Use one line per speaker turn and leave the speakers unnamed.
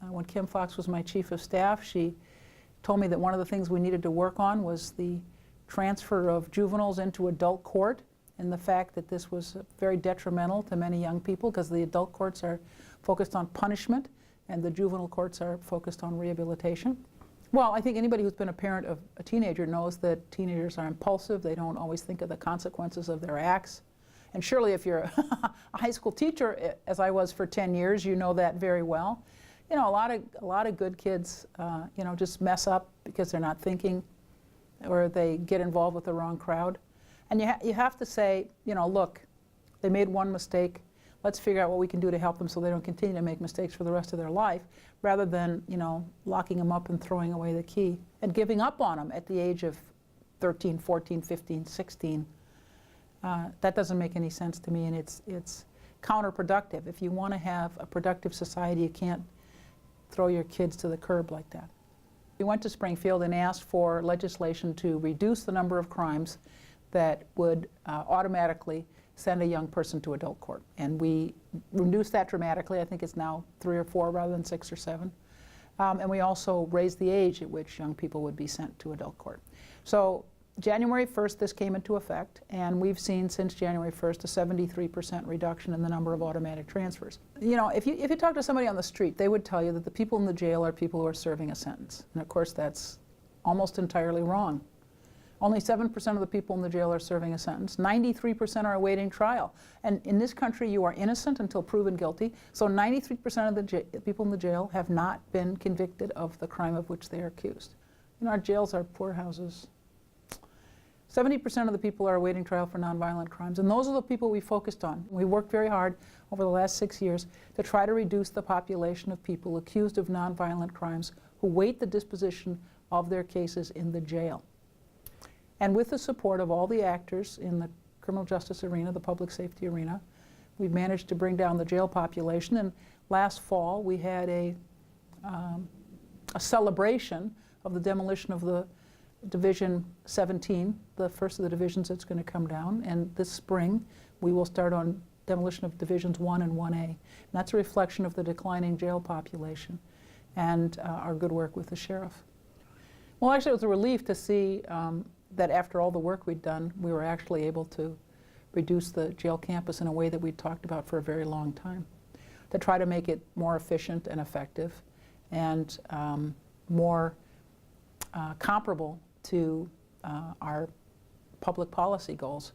when Kim Foxx was my chief of staff, she told me that one of the things we needed to work on was the transfer of juveniles into adult court, and the fact that this was very detrimental to many young people because the adult courts are focused on punishment and the juvenile courts are focused on rehabilitation. Well, I think anybody who's been a parent of a teenager knows that teenagers are impulsive. They don't always think of the consequences of their acts. And surely if you're a high school teacher, as I was for 10 years, you know that very well. You know, a lot of good kids, you know, just mess up because they're not thinking or they get involved with the wrong crowd. And you have to say, you know, look, they made one mistake. Let's figure out what we can do to help them so they don't continue to make mistakes for the rest of their life, rather than, you know, locking them up and throwing away the key and giving up on them at the age of 13, 14, 15, 16. That doesn't make any sense to me, and it's counterproductive. If you want to have a productive society, you can't throw your kids to the curb like that. We went to Springfield and asked for legislation to reduce the number of crimes that would automatically send a young person to adult court. And we reduced that dramatically. I think it's now 3 or 4 rather than 6 or 7. And we also raised the age at which young people would be sent to adult court. So January 1st, this came into effect, and we've seen since January 1st a 73% reduction in the number of automatic transfers. You know, if you talk to somebody on the street, they would tell you that the people in the jail are people who are serving a sentence. And of course, that's almost entirely wrong. Only 7% of the people in the jail are serving a sentence. 93% are awaiting trial. And in this country, you are innocent until proven guilty. So 93% of the people in the jail have not been convicted of the crime of which they are accused. You know, our jails are poorhouses. 70% of the people are awaiting trial for nonviolent crimes, and those are the people we focused on. We worked very hard over the last 6 years to try to reduce the population of people accused of nonviolent crimes who wait the disposition of their cases in the jail. And with the support of all the actors in the criminal justice arena, the public safety arena, we've managed to bring down the jail population. And last fall, we had a celebration of the demolition of the Division 17, the first of the divisions that's going to come down. And this spring, we will start on demolition of Divisions 1 and 1A. And that's a reflection of the declining jail population and our good work with the sheriff. Well, actually, it was a relief to see that after all the work we'd done, we were actually able to reduce the jail campus in a way that we'd talked about for a very long time, to try to make it more efficient and effective and more comparable to our public policy goals.